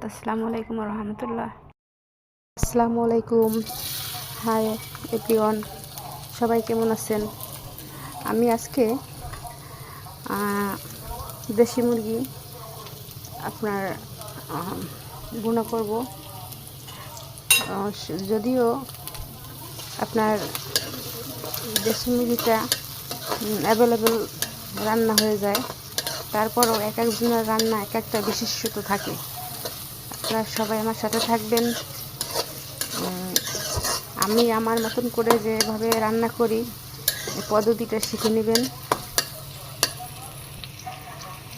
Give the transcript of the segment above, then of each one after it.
আসসালামু আলাইকুম রহমতুল্লাহ। আসসালামু আলাইকুম। হাই এভরিওয়ান, সবাই কেমন আছেন? আমি আজকে দেশি মুরগি আপনার ভুনা করব। যদিও আপনার দেশি মুরগিটা অ্যাভেলেবেল রান্না হয়ে যায়, তারপরও এক একজনের রান্না এক একটা বিশেষত্ব থাকে। আপনারা সবাই আমার সাথে থাকবেন। আমি আমার মতন করে যেভাবে রান্না করি এই পদ্ধতিটা শিখে নেবেন।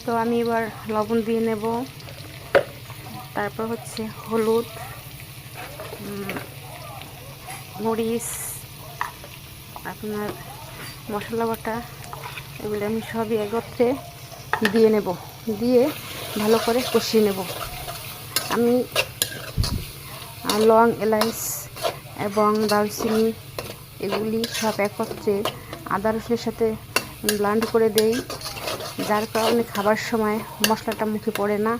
তো আমি এবার লবণ দিয়ে নেব, তারপর হচ্ছে হলুদ, মরিচ, আপনার মশলা বাটা, এগুলো আমি সবই একত্রে দিয়ে নেব, দিয়ে ভালো করে কষিয়ে নেব। আমি লং, এলাচ এবং দারচিনি এগুলি সব একত্রে আদা রসুনের সাথে ব্লেন্ড করে দেই, যার কারণে খাবার সময় মশলাটা মুখে পড়ে না,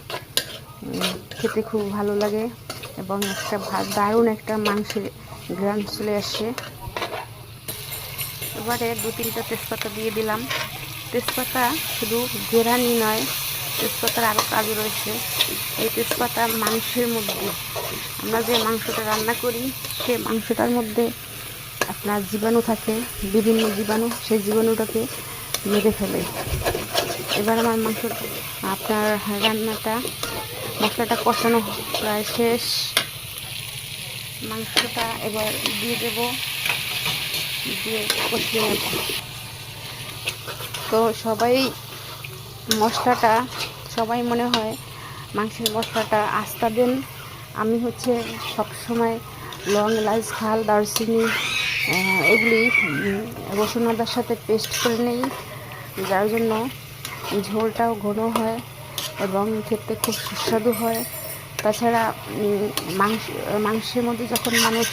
খেতে খুব ভালো লাগে এবং একটা দারুণ একটা মাংসের ঘ্রাণ চলে আসে। এবারে 2-3টা তেজপাতা দিয়ে দিলাম। তেজপাতা শুধু ঘ্রাণই নয়, তেজপাতার আরও কাজ রয়েছে। এই তেজপাতা মাংসের মধ্যে, আমরা যে মাংসটা রান্না করি সে মাংসটার মধ্যে আপনার জীবাণু থাকে, বিভিন্ন জীবাণু, সেই জীবাণুটাকে মেরে ফেলে। এবার আমার মাংস আপনার রান্নাটা, মশলাটা কষানো প্রায় শেষ। মাংসটা এবার দিয়ে দেব, দিয়ে কষিয়ে নেব। তো সবাই মনে হয় মাংসের মশলাটা আস্তা দেন। আমি হচ্ছে সবসময় লং, এলাচ, ঝাল, দারচিনি এগুলি রসুন আদার সাথে পেস্ট করে নেই, যার জন্য ঝোলটাও ঘন হয় এবং খেতে খুব সুস্বাদু হয়। তাছাড়া মাংসের মধ্যে যখন মানুষ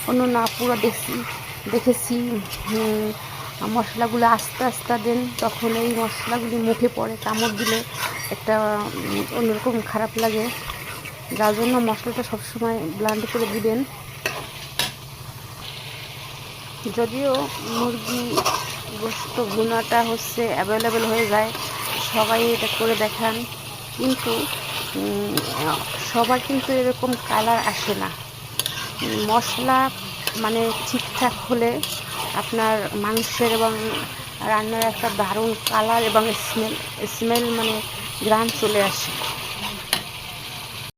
অন্য না পুরো দেখেছি মশলাগুলো আস্তে দেন, তখন এই মশলাগুলি মুখে পড়ে, কামড় দিলে একটা অন্যরকম খারাপ লাগে, যার জন্য মশলাটা সবসময় ব্লেন্ড করে দিবেন। যদিও মুরগি গোশত ভুনাটা হচ্ছে অ্যাভেলেবেল হয়ে যায়, সবাই এটা করে দেখান, কিন্তু সবার কিন্তু এরকম কালার আসে না। মশলা মানে ঠিকঠাক হলে আপনার মাংসের এবং রান্নার একটা দারুণ কালার এবং স্মেল মানে ঘ্রাণ চলে আসে।